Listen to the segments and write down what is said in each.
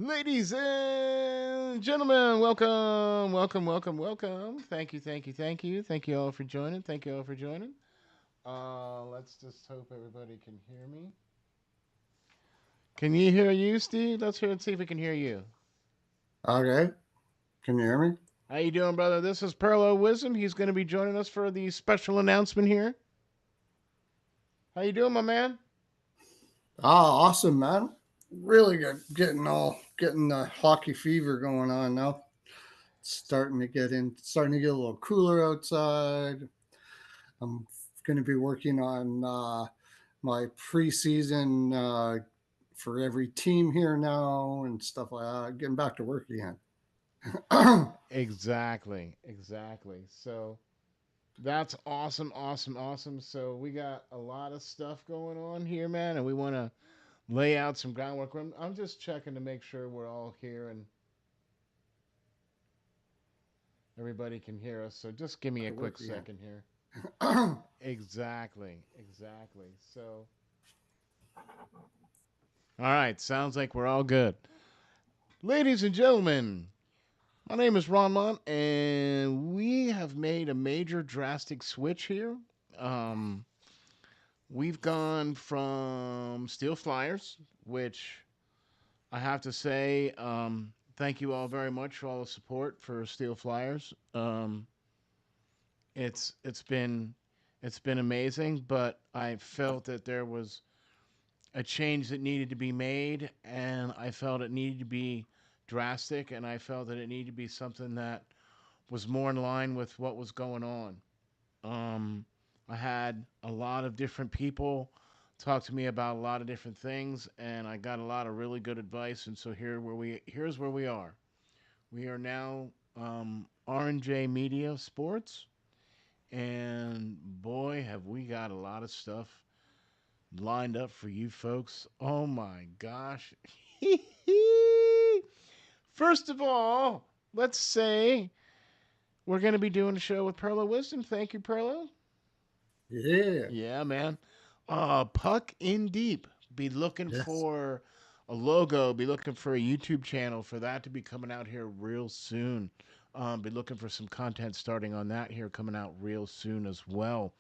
Ladies and gentlemen, welcome, welcome, welcome, welcome. Thank you, thank you, thank you. Thank you all for joining. Thank you all for joining. Let's just hope everybody can hear me. Can you hear you, Steve? Let's hear and see if we can hear you. Okay. Can you hear me? How you doing, brother? This is Pearlo Wisdom. He's going to be joining us for the special announcement here. How you doing, my man? Awesome, man. Really good. Getting the hockey fever going on now. Starting to get a little cooler outside. I'm going to be working on my preseason for every team here now and stuff like that. Getting back to work again. Exactly, exactly. So that's awesome, awesome, awesome. So we got a lot of stuff going on here, man, and we want to lay out some groundwork. I'm just checking to make sure we're all here and everybody can hear us. So just give me a To quick work again. second here. Exactly, exactly. So, all right, sounds like we're all good. Ladies and gentlemen, my name is Ron Mont, and we have made a major drastic switch here. Um, we've gone from Steel Flyers, which I have to say, thank you all very much for all the support for Steel Flyers. It's been it's been amazing, but I felt that there was a change that needed to be made, and I felt it needed to be drastic, and I felt that it needed to be something that was more in line with what was going on. Um, I had a lot of different people talk to me about a lot of different things, and I got a lot of really good advice. And so here's where we are. We are now RNJ Media Sports, and boy, have we got a lot of stuff lined up for you folks. Oh my gosh. First of all, let's say we're going to be doing a show with Pearlo Wisdom. Thank you, Pearlo. Yeah. Yeah, man. Puck in deep. Be looking Yes. for a logo. Be looking for a YouTube channel for that to be coming out here real soon. Be looking for some content starting on that here coming out real soon as well.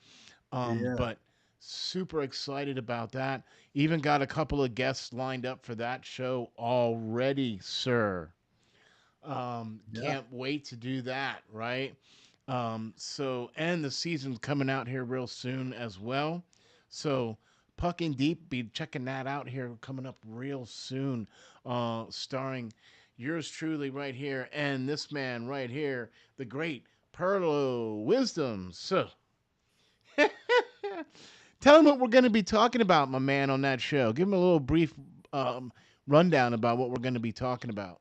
Yeah. But super excited about that. Even got a couple of guests lined up for that show already, sir. Yeah. Can't wait to do that, right? And the season's coming out here real soon as well. So Puck in Deep, be checking that out here coming up real soon. Starring yours truly right here and this man right here, the great Pearlo Wisdom. So tell him what we're going to be talking about, my man, on that show. Give him a little brief rundown about what we're going to be talking about.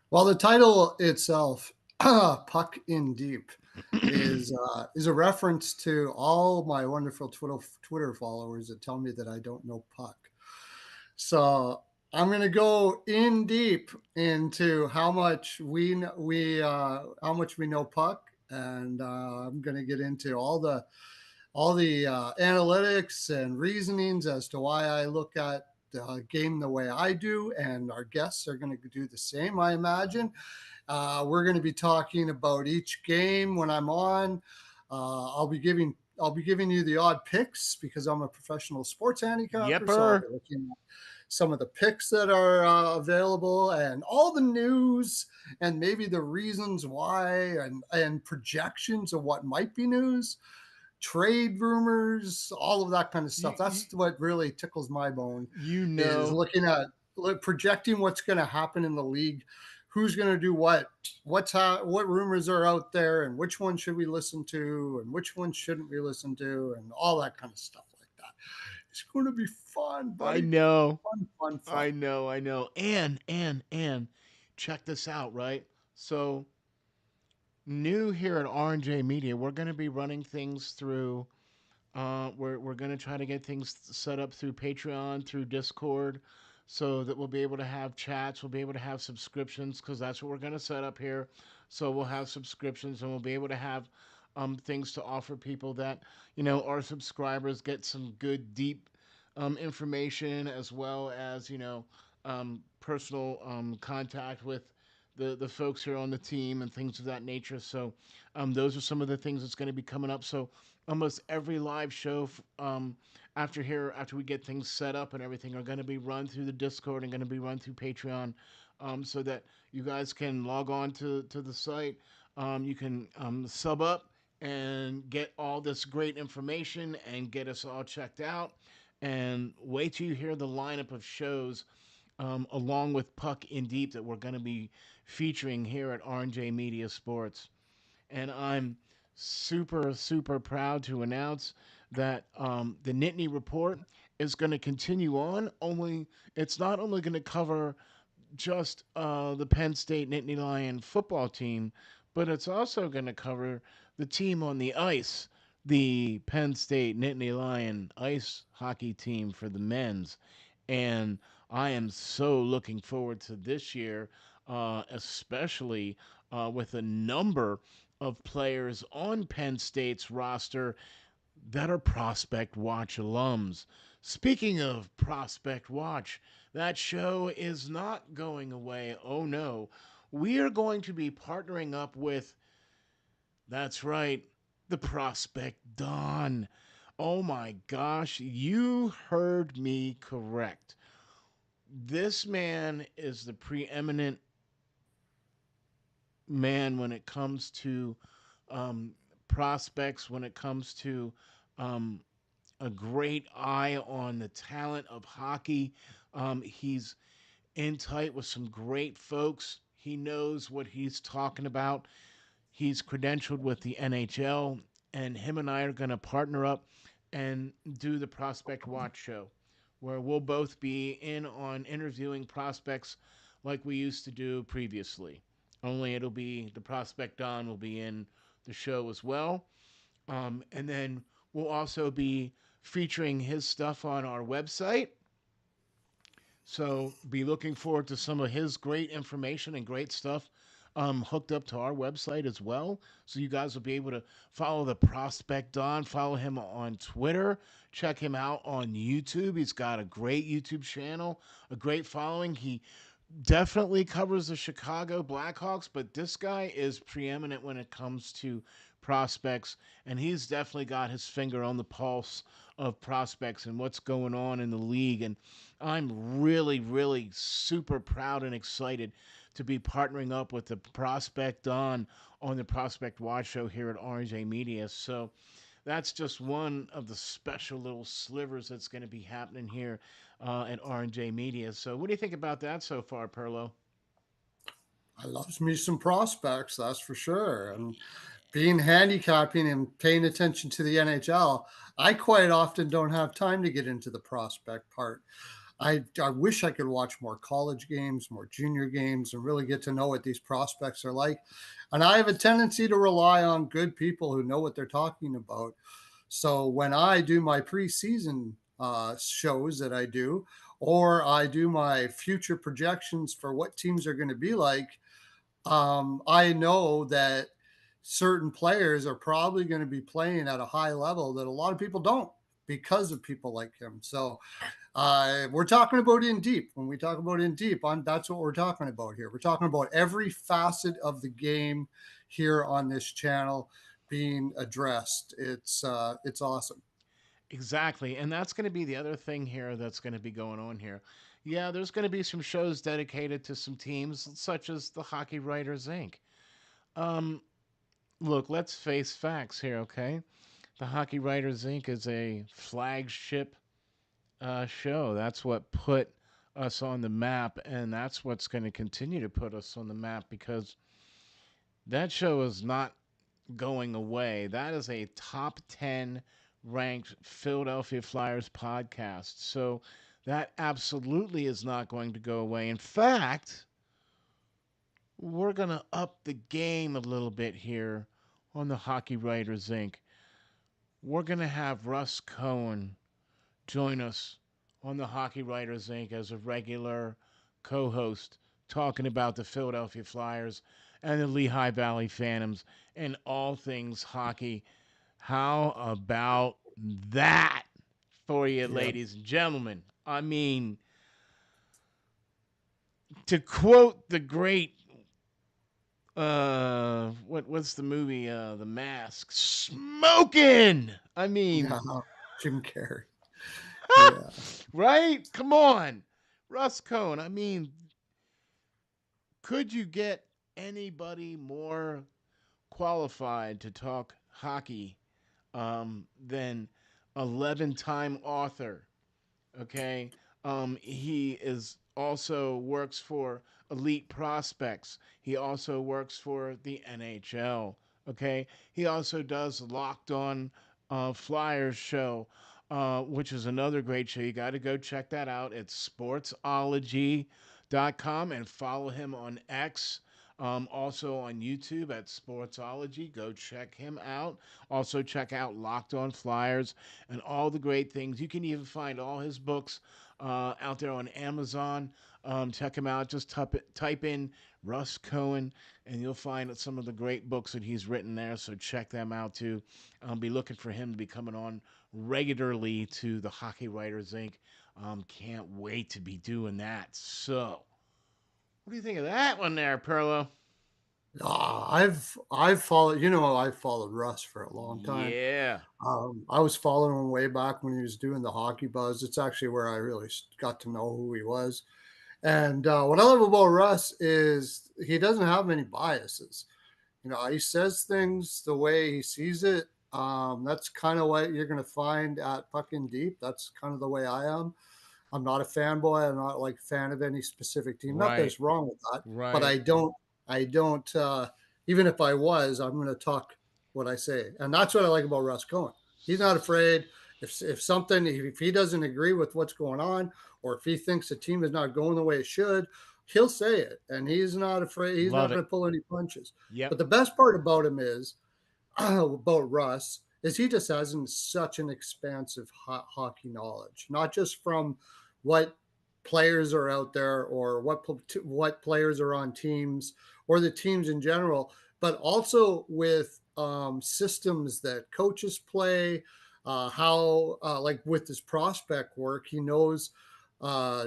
Well, the title itself, "Puck in Deep," is a reference to all my wonderful Twitter followers that tell me that I don't know puck. So I'm going to go in deep into how much we know puck, and I'm going to get into all the analytics and reasonings as to why I look at the game the way I do, and our guests are going to do the same, I imagine. We're going to be talking about each game when I'm on. I'll be giving you the odd picks because I'm a professional sports handicapper. So I'll Yepper. be looking at some of the picks that are available and all the news and maybe the reasons why and projections of what might be news, trade rumors, all of that kind of You, stuff. you, That's what really tickles my bone, you is know, looking at projecting what's going to happen in the league, who's going to do what rumors are out there, and which one should we listen to, and which one shouldn't we listen to, and all that kind of stuff like that. It's going to be fun, I buddy. know, Fun, fun, fun. I know. And check this out, right? So, new here at RNJ Media, we're going to be running things through. We're going to try to get things set up through Patreon, through Discord, so that we'll be able to have chats. We'll be able to have subscriptions because that's what we're going to set up here. So we'll have subscriptions and we'll be able to have things to offer people that our subscribers get some good deep information as well as personal contact with the folks here on the team and things of that nature. So those are some of the things that's going to be coming up. So almost every live show after here, after we get things set up and everything, are going to be run through the Discord and going to be run through Patreon, so that you guys can log on to the site. You can sub up and get all this great information and get us all checked out. And wait till you hear the lineup of shows, along with Puck in Deep, that we're going to be featuring here at RNJ Media Sports. And I'm super, super proud to announce that the Nittany Report is going to continue on. Only it's not only going to cover just the Penn State Nittany Lion football team, but it's also going to cover the team on the ice, the Penn State Nittany Lion ice hockey team for the men's. And I am so looking forward to this year, especially with a number of players on Penn State's roster that are Prospect Watch alums. Speaking of Prospect Watch, that show is not going away. Oh no. We are going to be partnering up with, that's right, the Prospect Don. Oh my gosh, you heard me correct. This man is the preeminent man when it comes to um, prospects, when it comes to um, a great eye on the talent of hockey. He's in tight with some great folks. He knows what he's talking about. He's credentialed with the NHL, and him and I are going to partner up and do the Prospect Watch show, where we'll both be in on interviewing prospects like we used to do previously. Only it'll be the Prospect Don will be in the show as well. And then we'll also be featuring his stuff on our website. So be looking forward to some of his great information and great stuff hooked up to our website as well. So you guys will be able to follow the Prospect Don, follow him on Twitter, check him out on YouTube. He's got a great YouTube channel, a great following. He definitely covers the Chicago Blackhawks, but this guy is preeminent when it comes to prospects, and he's definitely got his finger on the pulse of prospects and what's going on in the league. And I'm really, really super proud and excited to be partnering up with the Prospect on the Prospect Watch show here at RNJ Media. So that's just one of the special little slivers that's going to be happening here at R&J Media. So what do you think about that so far, Perlo? I loves me some prospects, that's for sure. And being handicapping and paying attention to the NHL, I quite often don't have time to get into the prospect part. I wish I could watch more college games, more junior games, and really get to know what these prospects are like. And I have a tendency to rely on good people who know what they're talking about. So when I do my preseason shows that I do, or I do my future projections for what teams are going to be like, I know that certain players are probably going to be playing at a high level that a lot of people don't because of people like him. So we're talking about in deep. When we talk about in deep, that's what we're talking about here. We're talking about every facet of the game here on this channel being addressed. It's awesome. Exactly. And that's going to be the other thing here that's going to be going on here. Yeah, there's going to be some shows dedicated to some teams, such as the Hockey Writers Inc. Um, Look, let's face facts here, okay? The Hockey Writers Inc. is a flagship show. That's what put us on the map, and that's what's going to continue to put us on the map because that show is not going away. That is a top 10 ranked Philadelphia Flyers podcast. So that absolutely is not going to go away. In fact, we're going to up the game a little bit here on the Hockey Writers Inc. We're going to have Russ Cohen join us on the Hockey Writers Inc. as a regular co host talking about the Philadelphia Flyers and the Lehigh Valley Phantoms and all things hockey. How about that for you, Yeah. ladies and gentlemen? I mean, To quote the great what's the movie The Mask, smoking. I mean, Yeah, Jim Carrey. Yeah. right? Come on. Russ Cohen. I mean, could you get anybody more qualified to talk hockey than 11-time author? Okay. He is also works for Elite Prospects. He also works for the NHL. Okay. He also does Locked On Flyers show, which is another great show. You got to go check that out. It's sportsology.com and follow him on X. Also on YouTube at Sportsology. Go check him out. Also, check out Locked On Flyers and all the great things. You can even find all his books out there on Amazon. Check him out. Just type in Russ Cohen, and you'll find some of the great books that he's written there. So check them out too. I'll be looking for him to be coming on regularly to the Hockey Writers Inc. Can't wait to be doing that. So, what do you think of that one there, Perlo? I've followed, I've followed Russ for a long time. Yeah. I was following him way back when he was doing the Hockey Buzz. It's actually where I really got to know who he was. And what I love about Russ is he doesn't have many biases. He says things the way he sees it. That's kind of what you're going to find at Fucking Deep. That's kind of the way I am. I'm not a fanboy. I'm not like a fan of any specific team. Not that Right. it's wrong with that, but Right. I don't, even if I was, I'm going to talk what I say. And that's what I like about Russ Cohen. He's not afraid. If he doesn't agree with what's going on, or if he thinks the team is not going the way it should, he'll say it. And he's not afraid. He's Love not it. going to pull any punches. But Yep. the best part about him is about Russ is he just has such an expansive hockey knowledge, not just from what players are out there or what players are on teams or the teams in general, but also with systems that coaches play. How like with his prospect work, he knows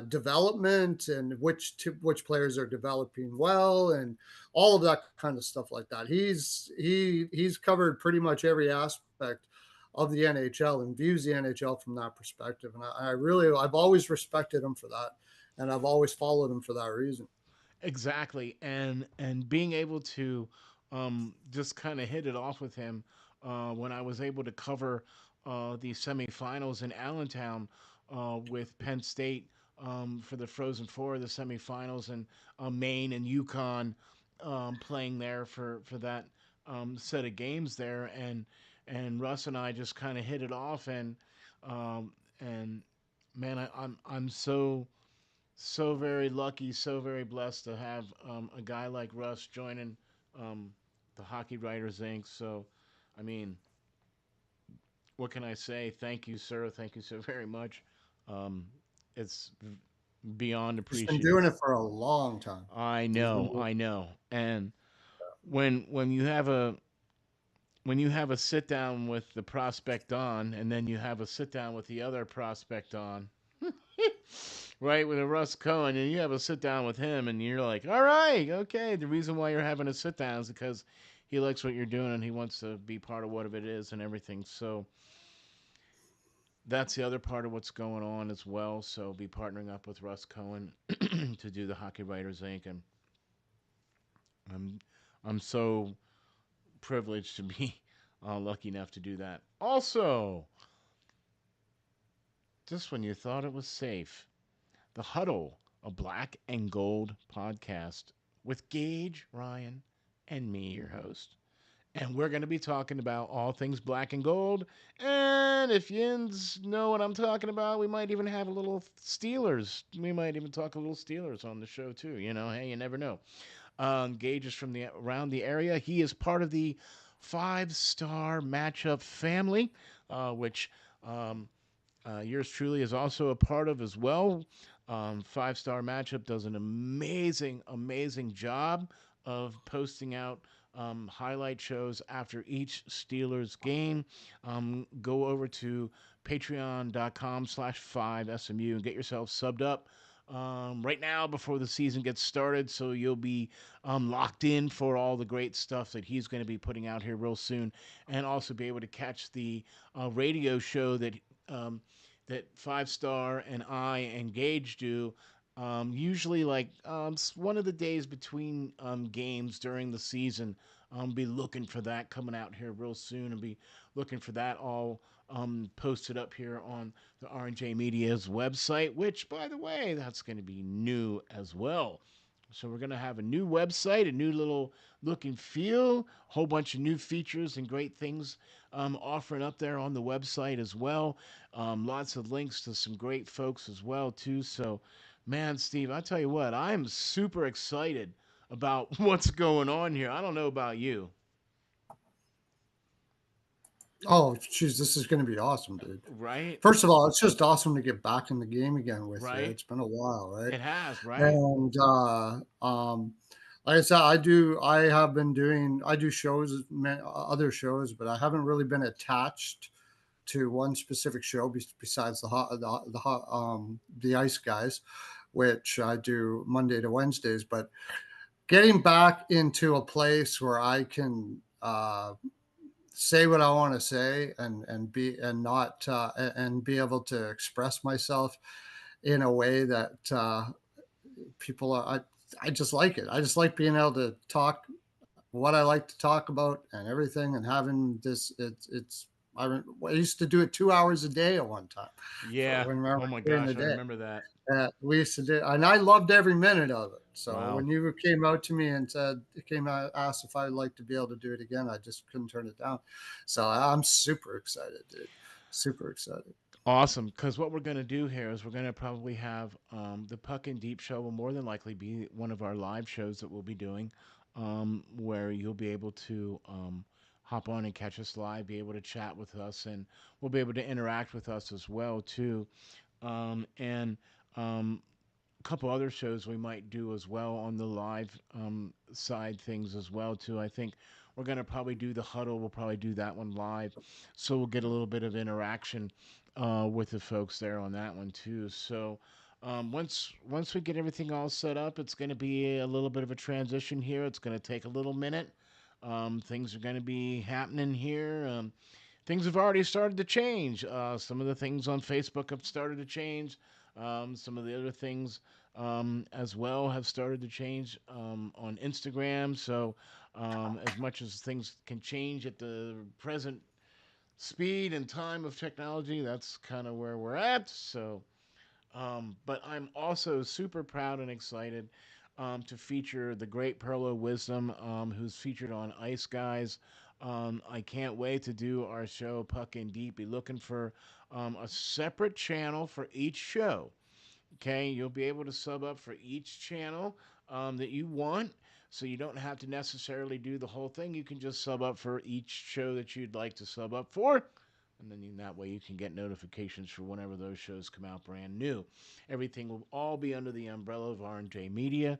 development and which players are developing well and all of that kind of stuff like that. He's covered pretty much every aspect of the NHL and views the NHL from that perspective. And I've always respected him for that, and I've always followed him for that reason. Exactly, and being able to just kind of hit it off with him when I was able to cover the semifinals in Allentown with Penn State for the Frozen Four of the semifinals, and Maine and Yukon playing there for that set of games there, and Russ and I just kind of hit it off, and man, I'm so very lucky, so very blessed to have a guy like Russ joining um, the Hockey Writers Inc. So, I mean, what can I say? Thank you, sir. Thank you so very much. Um, it's beyond He's been appreciative. doing it for a long time. I He's been know, doing I know. And when you have a sit down with the prospect on, and then you have a sit down with the other prospect on, right, with a Russ Cohen, and you have a sit down with him, and you're like, all right, okay. The reason why you're having a sit down is because he likes what you're doing and he wants to be part of what it is and everything. So that's the other part of what's going on as well. So be partnering up with Russ Cohen to do the Hockey Writers Inc. And I'm I'm so privileged to be lucky enough to do that. Also, just when you thought it was safe, the Huddle, a black and gold podcast with Gage, Ryan, and me, your host. And we're going to be talking about all things black and gold. And if you know what I'm talking about, we might even have a little Steelers. We might even talk a little Steelers on the show, too. You know, hey, you never know. Gage is from around the area. He is part of the five-star matchup family, which um, yours truly is also a part of as well. Five-star matchup does an amazing, amazing job of posting out highlight shows after each Steelers game. Go over to patreon.com/5SMU and get yourself subbed up right now before the season gets started. So you'll be locked in for all the great stuff that he's going to be putting out here real soon, and also be able to catch the radio show um, that Five Star and I and Gage do. Usually, like one of the days between games during the season, be looking for that coming out here real soon, and be looking for that all posted up here on the RNJ Media's website, which, by the way, that's going to be new as well. So we're going to have a new website, a new little look and feel, a whole bunch of new features and great things offering up there on the website as well. Lots of links to some great folks as well too. So, man, Steve, I tell you what, I'm super excited about what's going on here. I don't know about you, Oh, geez, this is going to be awesome, dude. right? First of all, it's just awesome to get back in the game again with you. Right? It's been a while, right? It has, right? And like I said, I do shows, other shows, but I haven't really been attached to one specific show besides the ice guys, which I do Monday to Wednesdays. But getting back into a place where I can say what I want to say and be and not and be able to express myself in a way that people are. I just like it. I just like being able to talk what I like to talk about and everything, and having this. I used to do it 2 hours a day at one time for Yeah. when we were Oh my during the gosh, I day. remember that. We used to do, and I loved every minute of it. So Wow. when you came out to me and came out, asked if I'd like to be able to do it again, I just couldn't turn it down. So I'm super excited, dude. Super excited. Awesome. Because what we're going to do here is we're going to probably have the Puck and Deep show will more than likely be one of our live shows that we'll be doing, where you'll be able to hop on and catch us live, be able to chat with us, and we'll be able to interact with us as well too. And a couple other shows we might do as well on the live side things as well too. I think we're gonna probably do the huddle. We'll probably do that one live, so we'll get a little bit of interaction with the folks there on that one too. So once we get everything all set up, it's gonna be a little bit of a transition here. It's gonna take a little minute. Things are gonna be happening here. Things have already started to change. Some of the things on Facebook have started to change. Some of the other things as well have started to change on Instagram. So, as much as things can change at the present speed and time of technology, that's kind of where we're at. So, but I'm also super proud and excited to feature the great Pearlo Wisdom, who's featured on Ice Guys. I can't wait to do our show Puck in Deep. Be looking for a separate channel for each show. Okay, you'll be able to sub up for each channel that you want. So you don't have to necessarily do the whole thing. You can just sub up for each show that you'd like to sub up for. And then that way you can get notifications for whenever those shows come out brand new. Everything will all be under the umbrella of RNJ Media.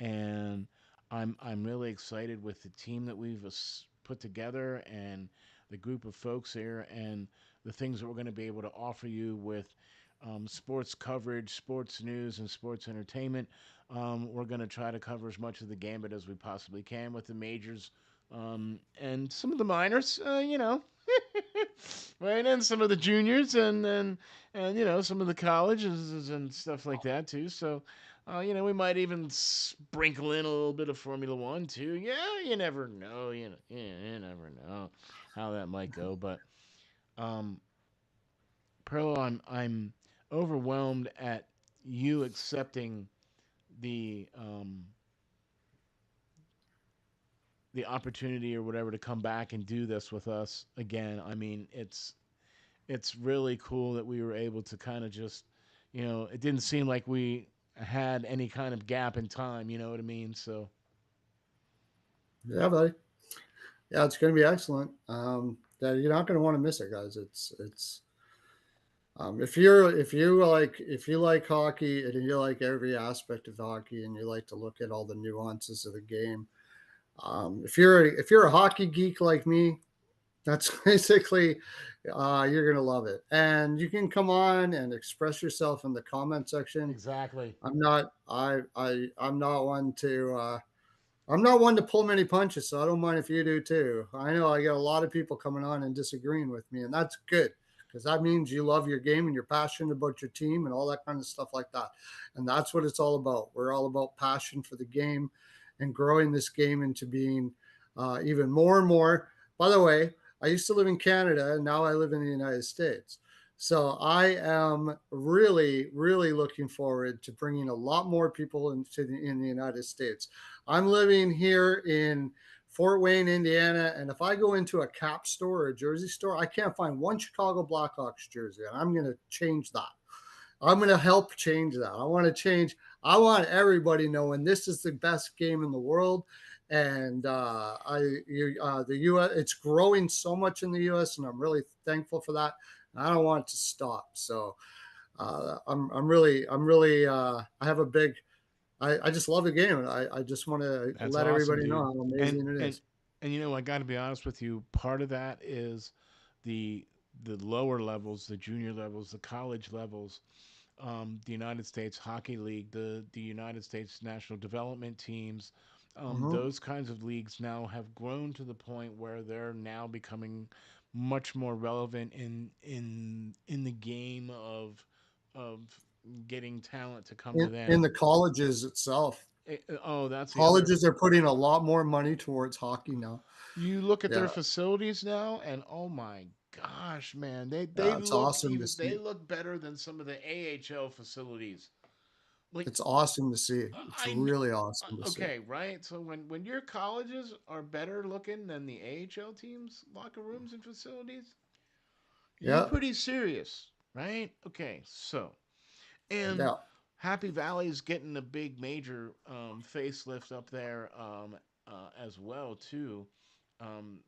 And I'm really excited with the team that we've put together and the group of folks here and the things that we're going to be able to offer you with sports coverage, sports news, and sports entertainment. We're going to try to cover as much of the gambit as we possibly can with the majors and some of the minors, right, and some of the juniors, and some of the colleges and stuff like that too. So, we might even sprinkle in a little bit of Formula One too. Yeah, you never know. You never know how that might go, but. Um, Pearl, I'm overwhelmed at you accepting the um, the opportunity or whatever to come back and do this with us again. I mean, it's really cool that we were able to kind of just, it didn't seem like we had any kind of gap in time. You know what I mean? So Yeah, buddy. Yeah, it's going to be excellent. Yeah, you're not going to want to miss it, guys. It's if you like hockey and you like every aspect of hockey and you like to look at all the nuances of the game. If you're a hockey geek like me, That's basically, you're gonna love it, and you can come on and express yourself in the comment section. Exactly. I'm not one to I'm not one to pull many punches, so I don't mind if you do too. I know I got a lot of people coming on and disagreeing with me, and that's good because that means you love your game and you're passionate about your team and all that kind of stuff like that. And that's what it's all about. We're all about passion for the game and growing this game into being even more and more. By the way, I used to live in Canada and now I live in the United States. So I am really, really looking forward to bringing a lot more people in the United States. I'm living here in Fort Wayne, Indiana, and if I go into a cap store or a jersey store, I can't find one Chicago Blackhawks jersey, and I'm going to change that. I'm going to help change that. I want to change. I want everybody knowing this is the best game in the world, and the U.S. It's growing so much in the U.S. and I'm really thankful for that. I don't want it to stop. So I'm really I have a big I just love the game, and I just want to That's let awesome, everybody know dude. how And amazing it and is. and you know, I got to be honest with you. Part of that is the the lower levels, the junior levels, the college levels, the United States Hockey League, the United States National Development Teams. Mhm. Those kinds of leagues now have grown to the point where they're now becoming much more relevant in the game of getting talent to come to In them. the colleges itself, Oh, that's the other. colleges are putting a lot more money towards hockey now. You look at their Yeah, facilities now, and oh my gosh, man, it's awesome to they see. look better than some of the AHL facilities. Like It's awesome to see. It's I really awesome to see. okay, right? So when your colleges are better looking than the AHL teams, locker rooms and facilities, you Yeah, pretty serious, right? Okay, so and yeah. Happy Valley's getting a big major facelift up there as well too. Um,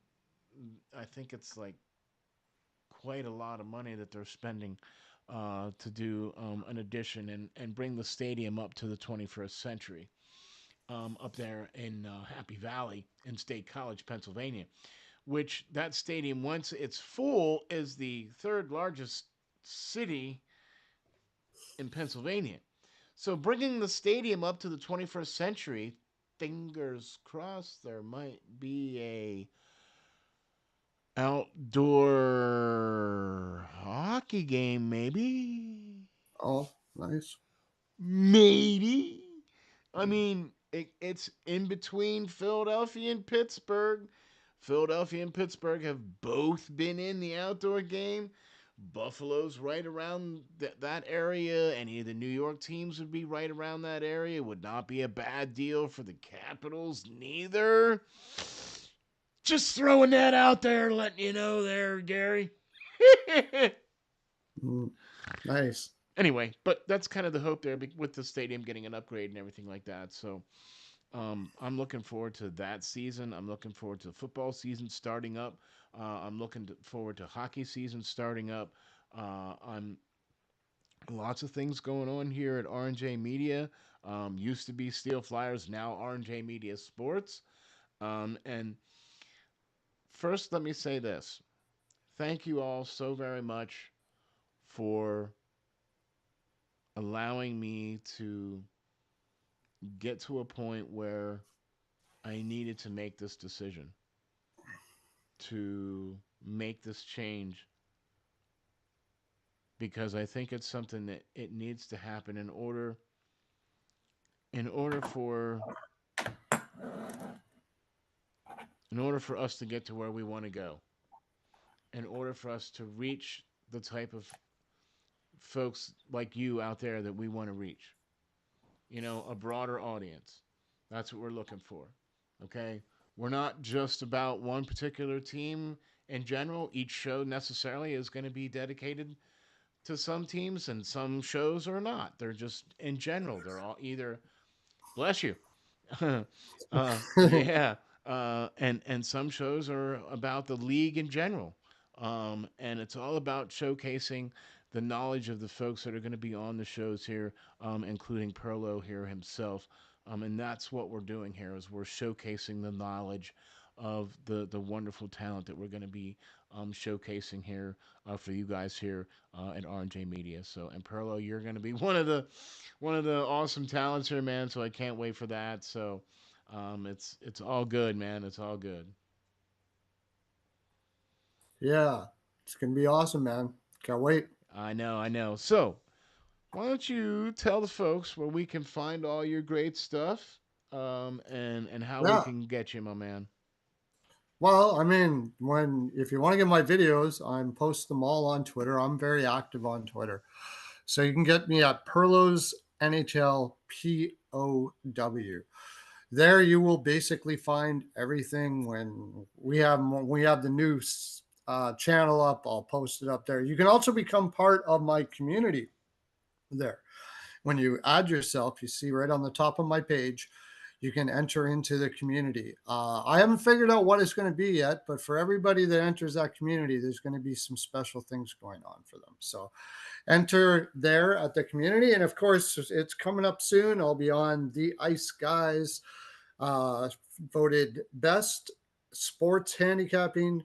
I think it's like quite a lot of money that they're spending to do an addition and bring the stadium up to the 21st century up there in Happy Valley in State College, Pennsylvania, which that stadium, once it's full, is the third largest city in Pennsylvania. So bringing the stadium up to the 21st century, fingers crossed, there might be a outdoor hockey game, maybe. Oh, nice. Maybe. I mean, it's in between Philadelphia and Pittsburgh. Philadelphia and Pittsburgh have both been in the outdoor game. Buffalo's right around that area. Any of the New York teams would be right around that area. Would not be a bad deal for the Capitals, neither. Just throwing that out there, letting you know there, Gary. Mm, nice. Anyway, but that's kind of the hope there with the stadium getting an upgrade and everything like that. So I'm looking forward to that season. I'm looking forward to football season starting up. I'm forward to hockey season starting up. I'm lots of things going on here at RNJ Media. Used to be Steel Flyers, now RNJ Media Sports. And first, let me say this: thank you all so very much for allowing me to get to a point where I needed to make this decision, to make this change, because I think it's something that it needs to happen in order for in order for us to get to where we want to go, in order for us to reach the type of folks like you out there that we want to reach. You know, a broader audience. That's what we're looking for. Okay? We're not just about one particular team in general. Each show necessarily is going to be dedicated to some teams, and some shows are not. They're just in general. They're all either bless you. Yeah. And some shows are about the league in general. And it's all about showcasing the knowledge of the folks that are going to be on the shows here, including Perlo here himself. And that's what we're doing here is we're showcasing the knowledge of the wonderful talent that we're going to be showcasing here for you guys here at RNJ Media. So, and Perlo, you're going to be one of the awesome talents here, man. So I can't wait for that. So, it's all good, man. It's all good. Yeah, it's gonna be awesome, man. Can't wait. I know, I know. So, why don't you tell the folks where we can find all your great stuff, and how we Yeah. can get you, my man. Well, I mean, when if you want to get my videos, I'm post them all on Twitter. I'm very active on Twitter, so you can get me at Perlo's NHL POW. There, you will basically find everything. When we have the new channel up, I'll post it up there. You can also become part of my community there. When you add yourself, you see right on the top of my page, you can enter into the community. I haven't figured out what it's going to be yet, but for everybody that enters that community, there's going to be some special things going on for them. So enter there at the community. And of course, it's coming up soon. I'll be on The Ice Guys, uh, voted best sports handicapping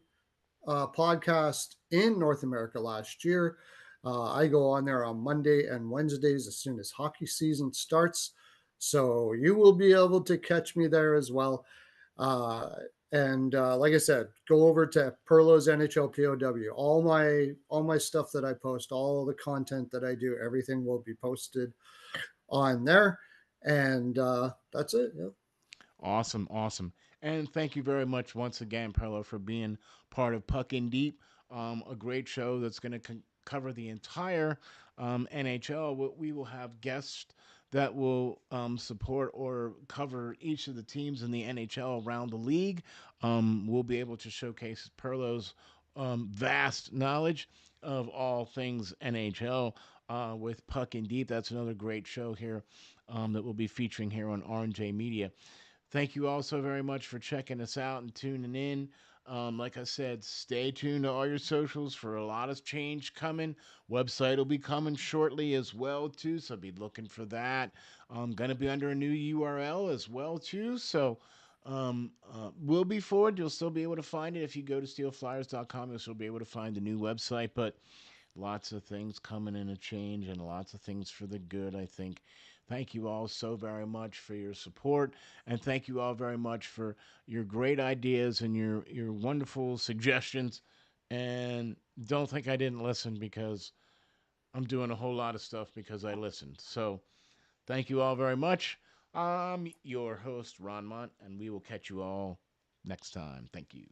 podcast in North America last year. I go on there on Monday and Wednesdays as soon as hockey season starts. So you will be able to catch me there as well. Uh, and like I said, go over to Perlo's NHL POW. All my stuff that I post, all the content that I do, everything will be posted on there. And that's it. Yeah. Awesome, awesome. And thank you very much once again, Perlo, for being part of Puck in Deep, a great show that's going to cover the entire NHL. We will have guests that will support or cover each of the teams in the NHL around the league. We'll be able to showcase Perlo's vast knowledge of all things NHL with Puck in Deep. That's another great show here that we'll be featuring here on RNJ Media. Thank you all so very much for checking us out and tuning in. Like I said, stay tuned to all your socials for a lot of change coming. Website will be coming shortly as well too, so be looking for that. Gonna be under a new URL as well too, so will be forward. You'll still be able to find it if you go to steelflyers.com. You'll still be able to find the new website, but lots of things coming in a change and lots of things for the good, I think. Thank you all so very much for your support, and thank you all very much for your great ideas and your wonderful suggestions. And don't think I didn't listen, because I'm doing a whole lot of stuff because I listened. So thank you all very much. I'm your host, Ron Mont, and we will catch you all next time. Thank you.